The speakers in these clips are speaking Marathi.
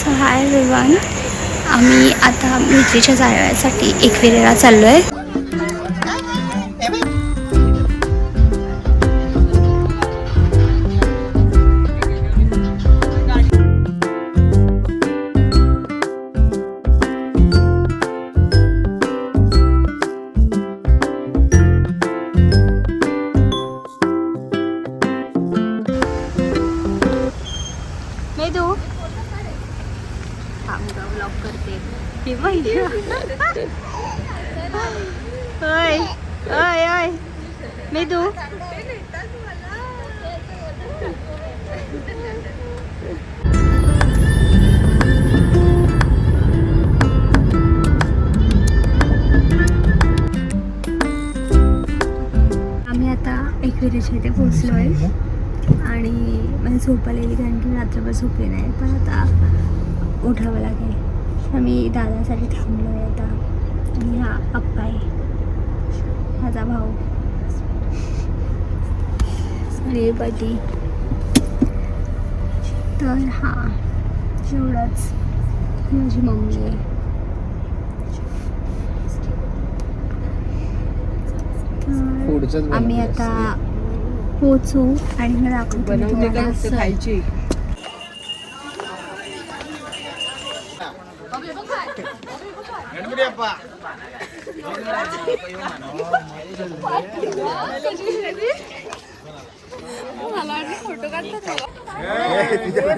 सो हाय एव्हरीवन, आम्ही आता मिरचीच्या जाळ्यासाठी एकविरेला चाललो आहे. आम्ही आता एकविरेच्या इथे पोचलो आहे आणि मला झोप आलेली कारण की रात्रभर झोपले नाही, पण आता उठावं लागेल. आम्ही दादासाठी थांबलो आहे आता. आणि हा अप्पा आहे, माझा भाऊ रेवती. तर हा एवढंच, माझी मम्मी आहे. तर आम्ही आता पोचू आणि मग दाखवतो खायची.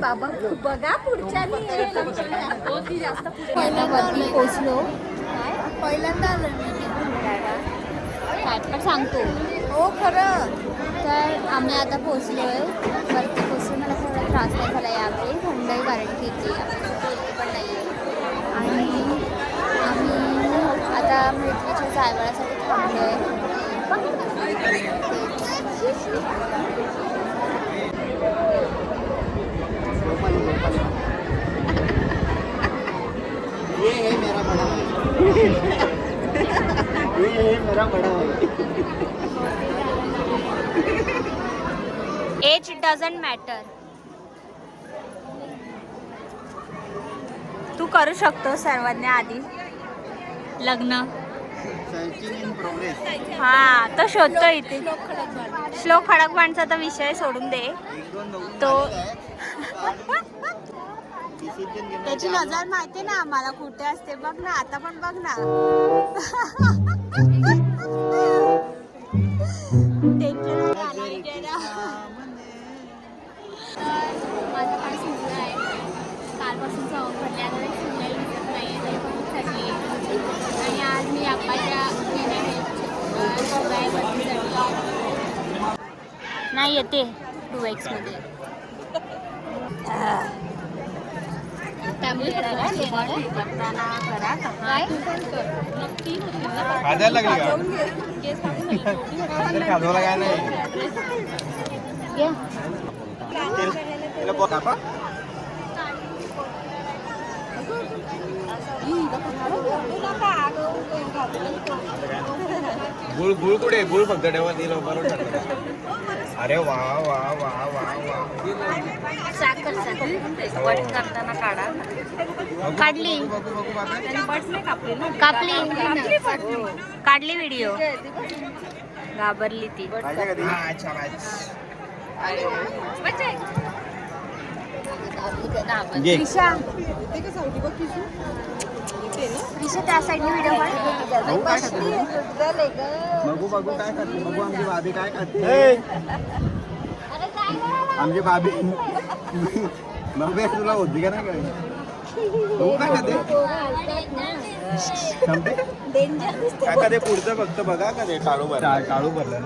बाबा बघा पुढच्या पोचलो. पहिल्यांदा पण सांगतो हो खरं. तर आम्ही आता पोचलो आहे वरती. पोचलो मला थोडा त्रास नाही झाला यावेळी, थंडही कारण की पण नाही आहे. आणि आम्ही आता मैत्रीच्या जायवळासाठी थांबलो आहे. Age doesn't matter. तू करू शकतो सर्वांना आधी लग्न. हा तो शोधतो इथे. श्लोक खडकबाणचा तर विषय सोडून दे. तो त्याची नजर माहिती ना आम्हाला कुठे असते. बघ ना आता पण बघ ना. माझा पाय सुजला आहे कालपासून. भरल्याकडे सुजलेली दिसत नाही आहे आणि आज मी आप्पाच्या नाही येते 2x मध्ये. गुळ गुळ कुठे? गुळ फक्त ठेवा दिलं बरोबर. अरे वा वा वा वा वा. साखर वट करताना काढा. काढली काढली व्हिडिओ. घाबरली ती. रिशा त्या साईडने व्हिडिओ बघू बघू काय खाते. बघू आमची भाभी काय खाते. आमची भाभी भाभी तुला होती का नाही काय? बघू काय खाते. काका ते पुढचं फक्त बघा का ते काळू भरला. काळू भरला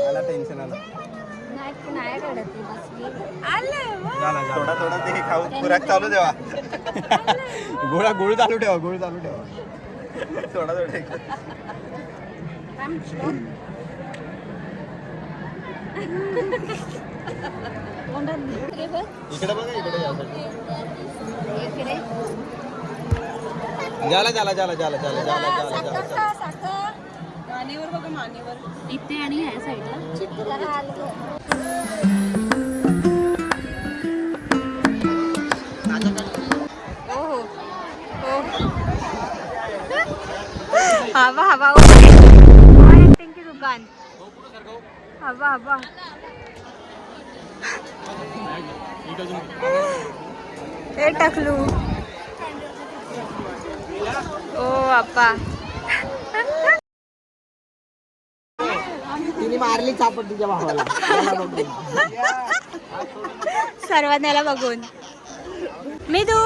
मला टेन्शन आलं. थोडा थोडा ते खाऊ खुराक चालू ठेवा. गुळ चालू ठेवा. गुळ चालू ठेवा. थोडा थोडा इकडे बघा. इकडे झाला झाला झाला झाला झाला झाला झाला. मानेवर बघा. मानेवर इथे आणि ह्या साईडला. हवा हवा ऍक्टिंग की दुकान हवा हवा हे टाकलू ओ बाप्पा तिने मारली चापट तुझ्या भावाला सर्वांना बघून मी तू